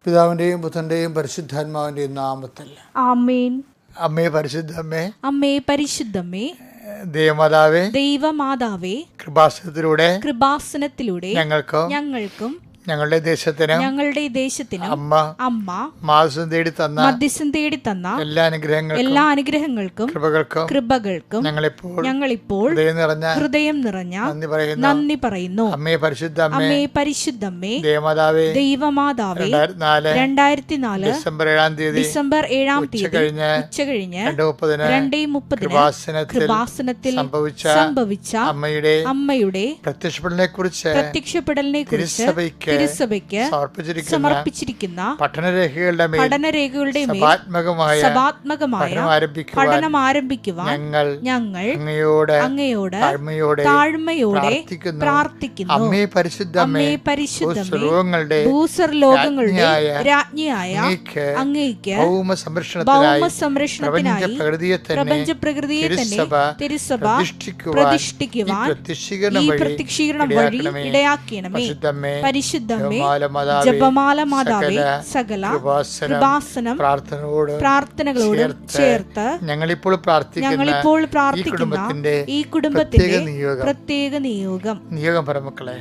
പിതാവിൻ്റെയും പുത്രൻ്റെയും പരിശുദ്ധാത്മാവിൻ്റെയും നാമത്തിൽ ആമേൻ. അമ്മേ പരിശുദ്ധമ്മേ, അമ്മേ പരിശുദ്ധമ്മേ, ദൈവമാതാവേ, ദൈവമാതാവേ, കൃപാസനത്തിലൂടെ ഞങ്ങൾക്കും ഞങ്ങളുടെ ദേശത്തിനും അമ്മ മധ്യസ്ഥം തേടി തന്ന എല്ലാ അനുഗ്രഹങ്ങൾക്കും കൃപകൾക്കും ഞങ്ങളിപ്പോൾ ഹൃദയം നിറഞ്ഞ നന്ദി പറയുന്നു. അമ്മേ പരിശുദ്ധമ്മേ, ദൈവമാതാവേ, 2004 ഡിസംബർ 7 ഉച്ചകഴിഞ്ഞ് 2:30 കൃപാസനത്തിൽ സംഭവിച്ച അമ്മയുടെ പ്രത്യക്ഷപ്പെടലിനെ കുറിച്ച് തിരുസഭയ്ക്ക് സമർപ്പിച്ചിരിക്കുന്ന പഠനരേഖകളുടെ സഭാത്മകമായ പഠനം ആരംഭിക്കുവാൻ ഞങ്ങൾ അങ്ങയോട് താഴ്മയോടെ പ്രാർത്ഥിക്കുന്നു. അമ്മേ പരിശുദ്ധമേ, ഭൂസ്വർലോകങ്ങളുടെ രാജ്ഞിയായ അങ്ങയ്ക്ക് ഭൗമസംരക്ഷണത്തിനായി പ്രപഞ്ച പ്രകൃതിയെ തന്നെ തിരുസഭ പ്രതിഷ്ഠിക്കുവാൻ ഈ പ്രത്യക്ഷീകരണം വഴി ഇടയാക്കണമേ. പരിശുദ്ധമേ, ജപമാല മാതാവേ, സകല കൃപാസനം പ്രാർത്ഥനകളോട് ചേർത്ത് ഞങ്ങളിപ്പോൾ പ്രാർത്ഥിക്കുന്ന ഈ കുടുംബത്തിന്റെ പ്രത്യേക നിയോഗം പരമക്കളെ.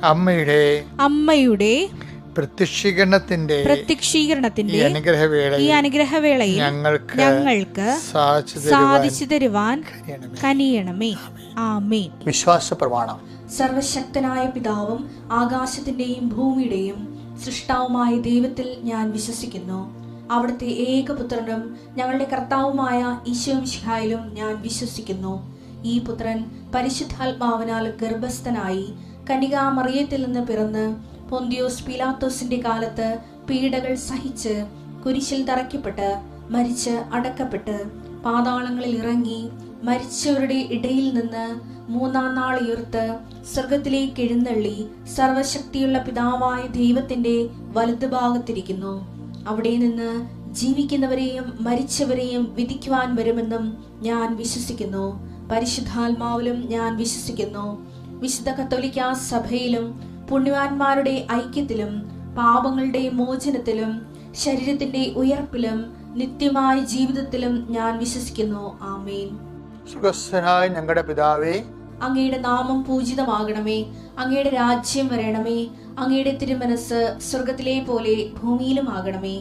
അമ്മയുടെ പ്രത്യക്ഷീകരണത്തിന്റെ ഈ അനുഗ്രഹവേളയിൽ ഞങ്ങൾക്ക് സാധിച്ചു തരുവാൻ കനിയണമേ. ആമേൻ. വിശ്വാസ പ്രമാണം. സർവശക്തനായ പിതാവും ആകാശത്തിന്റെയും ഭൂമിയുടെയും സൃഷ്ടാവുമായ ദൈവത്തിൽ ഞാൻ വിശ്വസിക്കുന്നു. അവിടുത്തെ ഏകപുത്രനും ഞങ്ങളുടെ കർത്താവുമായ ഈശോ മിശിഹായിലും ഞാൻ വിശ്വസിക്കുന്നു. ഈ പുത്രൻ പരിശുദ്ധാത്മാവിനാൽ ഗർഭസ്ഥനായി കന്യകാമറിയത്തിൽ നിന്ന് പിറന്ന് പൊന്തിയോസ് പീലാത്തോസിന്റെ കാലത്ത് പീഡകൾ സഹിച്ച് കുരിശിൽ തറയ്ക്കപ്പെട്ട് മരിച്ച് അടക്കപ്പെട്ട് പാതാളങ്ങളിൽ ഇറങ്ങി മരിച്ചവരുടെ ഇടയിൽ നിന്ന് 3-ാം നാൾ ഉയർത്ത് സ്വർഗത്തിലേക്ക് എഴുന്നള്ളി സർവശക്തിയുള്ള പിതാവായ ദൈവത്തിന്റെ വലതുഭാഗത്തിരിക്കുന്നു. അവിടെ നിന്ന് ജീവിക്കുന്നവരെയും മരിച്ചവരെയും വിധിക്കുവാൻ വരുമെന്നും ഞാൻ വിശ്വസിക്കുന്നു. പരിശുദ്ധാത്മാവിലും ഞാൻ വിശ്വസിക്കുന്നു. വിശുദ്ധ കത്തോലിക്കാ സഭയിലും പുണ്യവാന്മാരുടെ ഐക്യത്തിലും പാപങ്ങളുടെ മോചനത്തിലും ശരീരത്തിന്റെ ഉയർപ്പിലും നിത്യമായ ജീവിതത്തിലും ഞാൻ വിശ്വസിക്കുന്നു. ആമേൻ. സുഖസ്ഥനായ ഞങ്ങളുടെ പിതാവേ, അങ്ങയുടെ നാമം പൂജിതമാകണമേ. അങ്ങയുടെ രാജ്യം വരണമേ. അങ്ങയുടെ തിരുമനസ് സ്വർഗത്തിലെ പോലെ ഭൂമിയിലും ആകണമേ.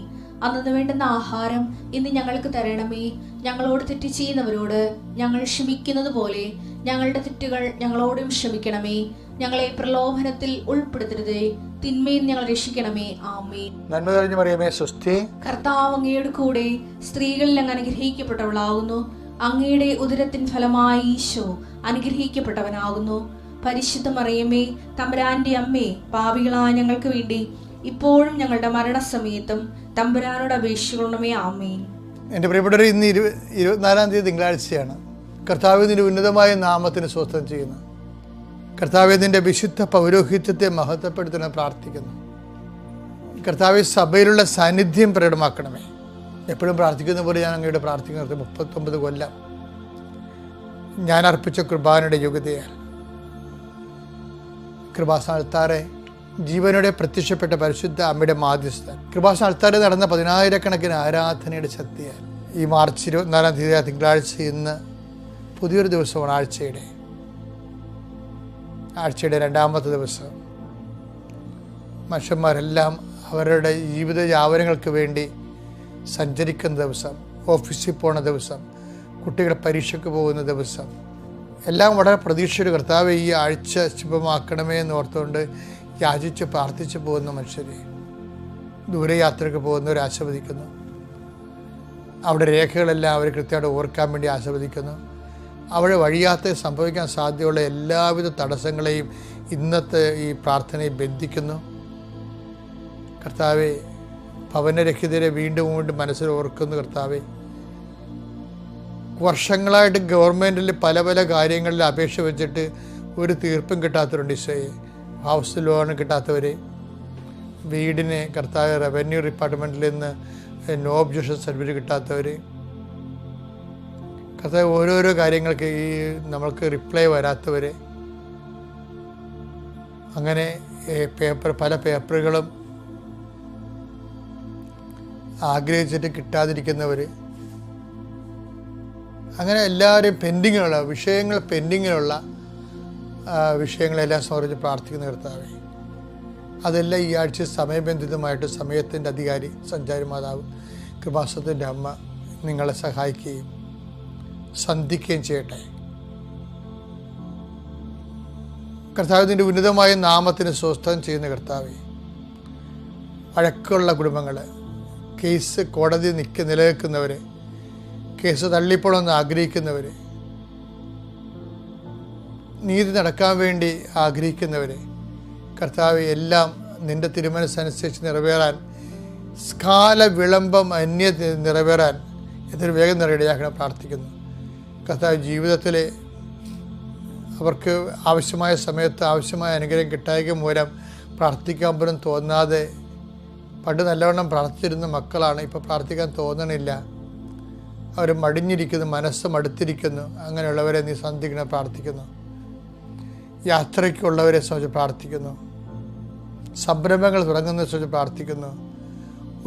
അന്നു വേണ്ടുന്ന ആഹാരം ഇന്ന് ഞങ്ങൾക്ക് തരണമേ. ഞങ്ങളോട് തെറ്റ് ചെയ്യുന്നവരോട് ഞങ്ങൾ ക്ഷമിക്കുന്നത് പോലെ ഞങ്ങളുടെ തെറ്റുകൾ ഞങ്ങളോടും ക്ഷമിക്കണമേ. ഞങ്ങളെ പ്രലോഭനത്തിൽ ഉൾപ്പെടുത്തരുതേ, തിന്മയിൽ ഞങ്ങൾ രക്ഷിക്കണമേ. ആമേൻ. നന്മ നിറഞ്ഞ മറിയമേ, സ്വസ്തി. കർത്താവ് അങ്ങയുടെ കൂടെ സ്ത്രീകളിൽ അങ്ങ് അനുഗ്രഹിക്കപ്പെട്ടവളാകുന്നു. അങ്ങയുടെ ഉദരത്തിൻ ഫലമായി ഈശോ അനുഗ്രഹിക്കപ്പെട്ടവനാകുന്നു. പരിശുദ്ധ മറിയമേ, തമ്പുരാന്റെ അമ്മേ, പാപികളായ ഞങ്ങൾക്ക് വേണ്ടി ഇപ്പോഴും ഞങ്ങളുടെ മരണസമയത്തും തമ്പുരാനോട് അപേക്ഷിക്കണമേ. ആമേൻ. എൻ്റെ പ്രിയപ്പെട്ടവരെ, ഇന്ന് 24-ാം തീയതി തിങ്കളാഴ്ചയാണ്. കർത്താവേ, നിന്റെ ഉന്നതമായ നാമത്തിന് സ്വസ്ഥം ചെയ്യുന്നു. കർത്താവേ, നിന്റെ വിശുദ്ധ പൗരോഹിത്യത്തെ മഹത്വപ്പെടുത്തണം പ്രാർത്ഥിക്കുന്നു. കർത്താവേ, സഭയിലുള്ള സാന്നിധ്യം പ്രകടമാക്കണമേ. എപ്പോഴും പ്രാർത്ഥിക്കുന്ന പോലെ ഞാൻ അങ്ങയുടെ പ്രാർത്ഥിക്കുന്നത് 39 കൊല്ലം ഞാൻ അർപ്പിച്ച കുർബാനയുടെ യോഗ്യതയാൽ കൃപാസന അൾത്താറെ ജീവനോടെ പ്രത്യക്ഷപ്പെട്ട പരിശുദ്ധ അമ്മയുടെ മാധ്യസ്ഥൻ കൃപാസന അൾത്താറെ നടന്ന 10,000-കണക്കിന് ആരാധനയുടെ ശക്തിയാൽ ഈ മാർച്ച് 24-ാം തീയതി തിങ്കളാഴ്ച ഇന്ന് പുതിയൊരു ദിവസമാണ്. ആഴ്ചയുടെ 2-ാമത്തെ ദിവസം. മനുഷ്യന്മാരെല്ലാം അവരുടെ ജീവിത യാപനങ്ങൾക്ക് വേണ്ടി സഞ്ചരിക്കുന്ന ദിവസം, ഓഫീസിൽ പോണ ദിവസം, കുട്ടികൾ പരീക്ഷയ്ക്ക് പോകുന്ന ദിവസം എല്ലാം വളരെ പ്രതീക്ഷയുടെ കർത്താവ് ഈ ആഴ്ച ശുഭമാക്കണമേ എന്ന് ഓർത്തുകൊണ്ട് യാചിച്ച് പ്രാർത്ഥിച്ച് പോകുന്ന മനുഷ്യർ, ദൂരയാത്രയ്ക്ക് പോകുന്നവർ ആശീർവദിക്കുന്നു. അവിടെ രേഖകളെല്ലാം അവർ കൃത്യമായിട്ട് ഓർക്കാൻ വേണ്ടി ആശീർവദിക്കുന്നു. അവിടെ വഴിയാത്ര സംഭവിക്കാൻ സാധ്യതയുള്ള എല്ലാവിധ തടസ്സങ്ങളെയും ഇന്നത്തെ ഈ പ്രാർത്ഥനയെ ബന്ധിക്കുന്നു. കർത്താവെ, ഭവനരഹിതരെ വീണ്ടും വീണ്ടും മനസ്സിൽ ഓർക്കുന്നു. കർത്താവെ, വർഷങ്ങളായിട്ട് ഗവൺമെൻറ്റിൽ പല പല കാര്യങ്ങളിൽ അപേക്ഷ വെച്ചിട്ട് ഒരു തീർപ്പും കിട്ടാത്തവരുണ്ട്. ഈശോയെ, ഹൗസ് ലോൺ കിട്ടാത്തവർ, വീടിന് കർത്താവ് റവന്യൂ ഡിപ്പാർട്ട്മെൻറ്റിൽ നിന്ന് നോ ഒബ്ജക്ഷൻ സർട്ടിഫിക്കറ്റ് കിട്ടാത്തവർ, കർത്താവ് ഓരോരോ കാര്യങ്ങൾക്ക് ഈ നമ്മൾക്ക് റിപ്ലൈ വരാത്തവർ, അങ്ങനെ പല പേപ്പറുകളും ആഗ്രഹിച്ചിട്ട് കിട്ടാതിരിക്കുന്നവർ, അങ്ങനെ എല്ലാവരെയും പെൻഡിങ്ങിലുള്ള വിഷയങ്ങളെല്ലാം സമർപ്പിച്ച് പ്രാർത്ഥിക്കുന്ന കർത്താവേ, അതെല്ലാം ഈ ആഴ്ച സമയബന്ധിതമായിട്ട് സമയത്തിൻ്റെ അധികാരി സഞ്ചാരി മാതാവ് കൃപാസനത്തിൻ്റെ അമ്മ നിങ്ങളെ സഹായിക്കുകയും സന്ധിക്കുകയും ചെയ്യട്ടെ. കർത്താവിൻ്റെ ഉന്നതമായ നാമത്തിന് സ്വസ്ഥം ചെയ്യുന്ന കർത്താവേ, വഴക്കുള്ള കുടുംബങ്ങൾ, കേസ് കോടതി നിലനിൽക്കുന്നവർ, കേസ് തള്ളിപ്പോണമെന്ന് ആഗ്രഹിക്കുന്നവർ, നീതി നടക്കാൻ വേണ്ടി ആഗ്രഹിക്കുന്നവർ, കർത്താവ് എല്ലാം നിൻ്റെ തിരുമനസ്സനുസരിച്ച് നിറവേറാൻ, കാല വിളംബം നിറവേറാൻ എത്ര വേഗം നിറയിടയാക്കണം പ്രാർത്ഥിക്കുന്നു. കർത്താവ് ജീവിതത്തിൽ അവർക്ക് ആവശ്യമായ സമയത്ത് ആവശ്യമായ അനുഗ്രഹം കിട്ടായ്ക മൂലം പ്രാർത്ഥിക്കാൻ പോലും തോന്നാതെ, പണ്ട് നല്ലവണ്ണം പ്രാർത്ഥിച്ചിരുന്ന മക്കളാണ്, ഇപ്പോൾ പ്രാർത്ഥിക്കാൻ തോന്നണില്ല, അവർ മടിഞ്ഞിരിക്കുന്നു, മനസ്സ് മടുത്തിരിക്കുന്നു. അങ്ങനെയുള്ളവരെ നീ സന്ധിക്കണം പ്രാർത്ഥിക്കുന്നു. യാത്രയ്ക്കുള്ളവരെ സംബന്ധിച്ച് പ്രാർത്ഥിക്കുന്നു. സംരംഭങ്ങൾ തുടങ്ങുന്നതിനെ സംബന്ധിച്ച് പ്രാർത്ഥിക്കുന്നു.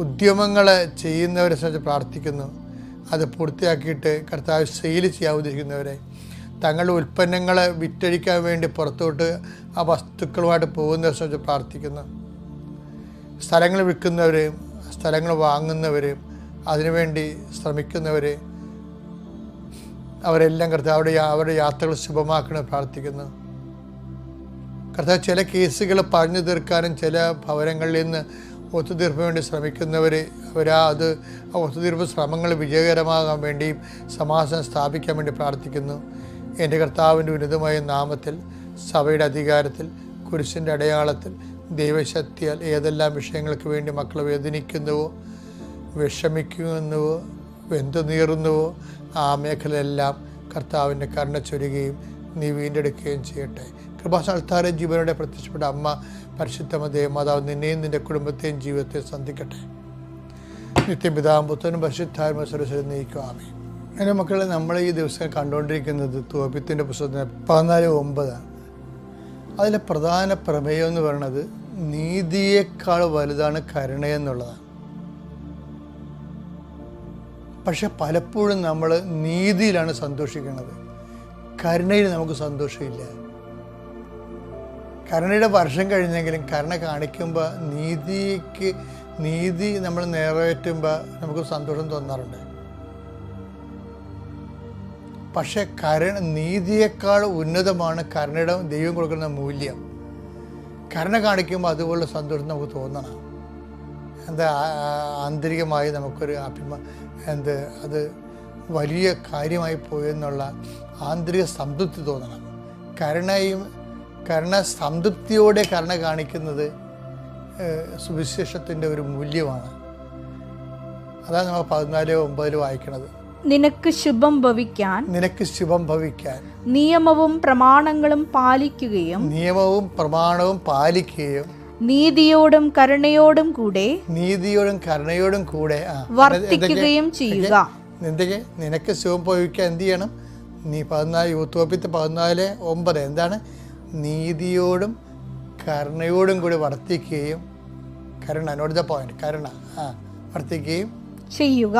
ഉദ്യമങ്ങൾ ചെയ്യുന്നവരെ സംബന്ധിച്ച് പ്രാർത്ഥിക്കുന്നു. അത് പൂർത്തിയാക്കിയിട്ട് കർത്താവ് സെയിൽ ചെയ്യാൻ ഉദ്ദേശിക്കുന്നവരെ, തങ്ങളുടെ ഉൽപ്പന്നങ്ങൾ വിറ്റഴിക്കാൻ വേണ്ടി പുറത്തോട്ട് ആ വസ്തുക്കളുമായിട്ട് പോകുന്നവരെ സംബന്ധിച്ച് പ്രാർത്ഥിക്കുന്നു. സ്ഥലങ്ങൾ വിൽക്കുന്നവരെയും സ്ഥലങ്ങൾ വാങ്ങുന്നവരെയും അതിനുവേണ്ടി ശ്രമിക്കുന്നവർ, അവരെല്ലാം കർത്താവ് അവരുടെ യാത്രകൾ ശുഭമാക്കണം പ്രാർത്ഥിക്കുന്നു. കർത്താവ് ചില കേസുകൾ പറഞ്ഞു തീർക്കാനും ചില ഭവനങ്ങളിൽ നിന്ന് ഒത്തുതീർപ്പിന് വേണ്ടി ശ്രമിക്കുന്നവർ, അത് ഒത്തുതീർപ്പ് ശ്രമങ്ങൾ വിജയകരമാകാൻ വേണ്ടിയും സമാധാനം സ്ഥാപിക്കാൻ വേണ്ടി പ്രാർത്ഥിക്കുന്നു. എൻ്റെ കർത്താവിൻ്റെ ഉന്നതമായ നാമത്തിൽ, സഭയുടെ അധികാരത്തിൽ, കുരിശിൻ്റെ അടയാളത്തിൽ, ദൈവശക്തിയാൽ ഏതെല്ലാം വിഷയങ്ങൾക്ക് വേണ്ടി മക്കൾ വേദനിക്കുന്നുവോ, വിഷമിക്കുന്നുവോ, വെന്തുനീറുന്നുവോ, ആ മേഖലയെല്ലാം കർത്താവിൻ്റെ കരുണ ചൊരിയുകയും നീ വീണ്ടെടുക്കുകയും ചെയ്യട്ടെ. കൃപാസനത്താരെ ജീവനോടെ പ്രത്യക്ഷപ്പെട്ട അമ്മ പരിശുദ്ധ ദേവമാതാവ് നിന്നെയും നിൻ്റെ കുടുംബത്തെയും ജീവിതത്തെ സന്ധിക്കട്ടെ. നിത്യപിതാവും പുത്രനും പരിശുദ്ധാത്മാവും സർവ്വശക്തനും നയിക്കും. ആമേൻ. എൻ്റെ മക്കളെ, നമ്മൾ ഈ ദിവസം കണ്ടുകൊണ്ടിരിക്കുന്നത് തോബിത്തിൻ്റെ പുസ്തകത്തിന് 14:9. അതിലെ പ്രധാന പ്രമേയം എന്ന് പറയുന്നത് നീതിയേക്കാൾ വലുതാണ് കരുണയെന്നുള്ളതാണ്. പക്ഷെ പലപ്പോഴും നമ്മൾ നീതിയിലാണ് സന്തോഷിക്കുന്നത്, കരുണയിൽ നമുക്ക് സന്തോഷമില്ല. കരുണയുടെ വർഷം കഴിഞ്ഞെങ്കിലും കരുണ കാണിക്കുമ്പോൾ നീതി നമ്മൾ നിറവേറ്റുമ്പോൾ നമുക്ക് സന്തോഷം തോന്നാറുണ്ട്. പക്ഷെ നീതിയേക്കാൾ ഉന്നതമാണ് കരുണയുടെ ദൈവം കൊടുക്കുന്ന മൂല്യം. കരുണ കാണിക്കുമ്പോൾ അതുപോലുള്ള സന്തോഷം നമുക്ക് തോന്നണം. ആന്തരികമായി നമുക്കൊരു അത് വലിയ കാര്യമായി പോയെന്നുള്ള ആന്തരിക സംതൃപ്തി തോന്നണം. കരുണ സംതൃപ്തിയോടെ കരുണ കാണിക്കുന്നത് സുവിശേഷത്തിൻ്റെ ഒരു മൂല്യമാണ്. അതാണ് നമ്മൾ 14:9 വായിക്കണത്. നിനക്ക് ശുഭം ഭവിക്കാൻ നിയമവും പ്രമാണങ്ങളും പാലിക്കുകയും നീതിയോടും കരുണയോടും കൂടെ വർത്തിക്കുകയും ചെയ്യുക. നിനക്ക് ശുഭം ഭവിക്കാൻ എന്ത് ചെയ്യണം? നീ 14:9 എന്താണ്? നീതിയോടും കരുണയോടും കൂടി വർത്തിക്കുകയും, വർത്തിക്കുകയും ചെയ്യുക.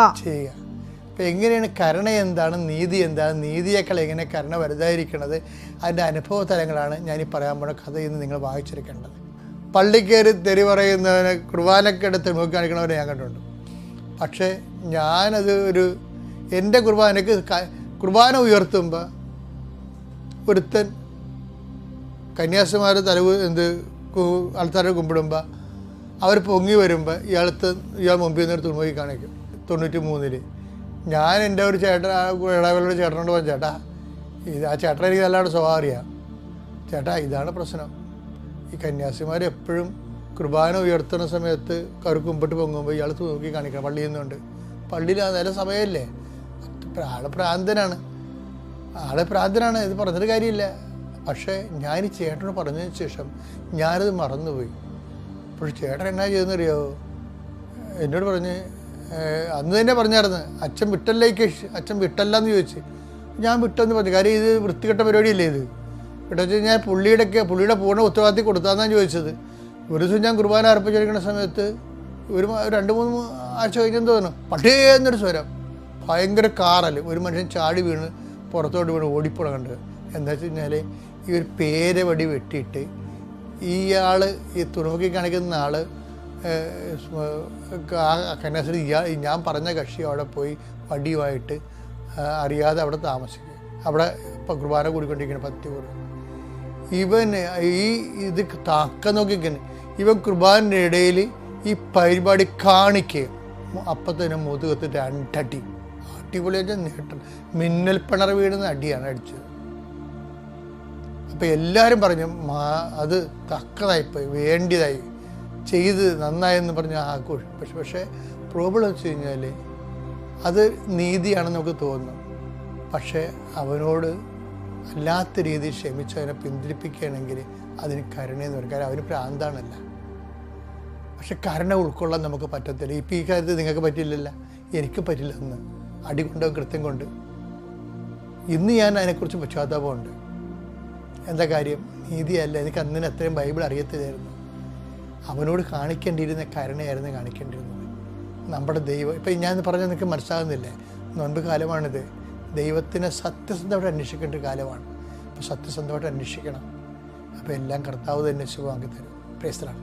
അപ്പം എങ്ങനെയാണ് കരുണ എന്താണ്, നീതി എന്താണ്, നീതിയേക്കാൾ എങ്ങനെ കരുണ വലുതായിരിക്കണത്, അതിൻ്റെ അനുഭവ തലങ്ങളാണ് ഞാനീ പറയാൻ പോണ കഥയിൽ നിന്ന് നിങ്ങൾ വായിച്ചെടുക്കേണ്ടത്. പള്ളിക്കയറി തെറി പറയുന്നവനെ, കുർബാനക്കെടുത്ത് നോക്കി കാണിക്കണവരെ ഞാൻ കണ്ടിട്ടുണ്ട്. പക്ഷേ ഞാനത് എൻ്റെ കുർബാനയ്ക്ക് കുർബാന ഉയർത്തുമ്പോൾ ഒരുത്തൻ കന്യാസിമാർ ആൾക്കാരെ കുമ്പിടുമ്പോൾ അവർ പൊങ്ങി വരുമ്പോൾ ഇയാൾ മുമ്പിൽ നിന്നൊരു തുണുപോയി കാണിക്കും. 93 ഞാൻ എൻ്റെ ഒരു ചേട്ടൻ ഇളവരുടെ ചേട്ടനോട് പറഞ്ഞു, ചേട്ടാ ഇത് ആ ചേട്ടൻ എനിക്ക് നല്ലതാണ് സ്വഭാവം അറിയാം, ചേട്ടാ ഇതാണ് പ്രശ്നം. ഈ കന്യാസിമാർ എപ്പോഴും കുർബാന ഉയർത്തുന്ന സമയത്ത് അവർ കുമ്പിട്ട് പൊങ്ങുമ്പോൾ ഇയാൾ നോക്കി കാണിക്കണം. പള്ളിയിൽ നിന്നുണ്ട്, പള്ളിയിൽ നേരെ സമയമല്ലേ, ആളെ പ്രാന്തനാണ്, ഇത് പറഞ്ഞൊരു കാര്യമില്ല. പക്ഷേ ഞാൻ ഈ ചേട്ടനോട് പറഞ്ഞതിന് ശേഷം ഞാനത് മറന്നുപോയി. പക്ഷേ ചേട്ടൻ എന്നാ ചെയ്തെന്നറിയോ, എന്നോട് പറഞ്ഞ് അന്ന് തന്നെ പറഞ്ഞായിരുന്നു, അച്ഛൻ വിട്ടല്ലെന്ന് ചോദിച്ച്. ഞാൻ വിട്ടെന്ന് പറഞ്ഞു. കാര്യം ഇത് വൃത്തികെട്ട പരിപാടിയല്ലേ ഇത്. വിട്ടെന്ന് ഞാൻ പുള്ളിയുടെ പൂർണ്ണ ഉത്തരവാദിത്തം കൊടുത്താന്നാണ് ചോദിച്ചത്. ഒരു ദിവസം ഞാൻ കുർബാന അർപ്പിച്ചിരിക്കുന്ന സമയത്ത് ഒരു 2-3 ആഴ്ച കഴിഞ്ഞെന്ന് തോന്നുന്നു, പട്ടേന്നൊരു സ്വരം, ഭയങ്കര കാറൽ, ഒരു മനുഷ്യൻ ചാടി വീണ് പുറത്തോട്ട് വീണ് ഓടിപ്പോണ കണ്ടത്. എന്താ വെച്ച് കഴിഞ്ഞാൽ ഈ ഒരു പേരവടി വെട്ടിയിട്ട് ഇയാൾ ഈ തുറമുഖി കാണിക്കുന്ന ആൾ കന്യാസ്ത്രീ ഞാൻ പറഞ്ഞ കക്ഷി അവിടെ പോയി വടിയുമായിട്ട് അറിയാതെ അവിടെ താമസിക്കുക. അവിടെ കുർബാന കൂടിക്കൊണ്ടിരിക്കുന്ന 10 കൂടി. ഇവന് ഇത് താക്ക നോക്കിക്കണ്. ഇവൻ കുർബാനയുടെ ഇടയിൽ ഈ പരിപാടി കാണിക്കുക, അപ്പം തന്നെ മുതുകത്ത് 2 അടി. അടിപൊളിയായിട്ട് നേട്ടം, മിന്നൽ പിണർ വീടുന്ന അടിയാണ് അടിച്ചത്. അപ്പം എല്ലാവരും പറഞ്ഞു അത് തക്കതായിപ്പോയി, വേണ്ടിയതായി, ചെയ്ത് നന്നായെന്ന് പറഞ്ഞ് ആഘോഷം. പക്ഷേ പ്രോബ്ലം വെച്ച് കഴിഞ്ഞാൽ അത് നീതിയാണെന്ന് നമുക്ക് തോന്നും. പക്ഷേ അവനോട് അല്ലാത്ത രീതിയിൽ ക്ഷമിച്ച് അതിനെ പിന്തിരിപ്പിക്കുകയാണെങ്കിൽ അതിന് കരുണയെന്ന് പറയും. കാരണം അവന് പ്രാന്താണല്ല. പക്ഷെ കരുണ ഉൾക്കൊള്ളാൻ നമുക്ക് പറ്റത്തില്ല. ഇപ്പം ഈ കാര്യത്തിൽ നിങ്ങൾക്ക് പറ്റില്ലല്ല, എനിക്ക് പറ്റില്ല. അന്ന് അടി കൊണ്ട് കൃത്യം കൊണ്ട് ഇന്ന് ഞാൻ അതിനെക്കുറിച്ച് പശ്ചാത്താപമുണ്ട്. എന്താ കാര്യം? നീതിയല്ല. എനിക്ക് അന്നിന് അത്രയും ബൈബിൾ അറിയത്തില്ലായിരുന്നു. അവനോട് കാണിക്കേണ്ടിയിരുന്ന കരുണയായിരുന്നു കാണിക്കേണ്ടിയിരുന്നത്. നമ്മുടെ ദൈവം ഇപ്പം ഞാൻ പറഞ്ഞാൽ നിങ്ങൾക്ക് മനസ്സിലാകുന്നില്ലേ, നോൻപ് കാലമാണിത്. ദൈവത്തിനെ സത്യസന്ധമായിട്ട് അന്വേഷിക്കേണ്ട കാലമാണ്. അപ്പോൾ സത്യസന്ധമായിട്ട് അന്വേഷിക്കണം. അപ്പോൾ എല്ലാം കർത്താവ് തന്നെ ശുഭമാക്കി തരും. Praise the Lord.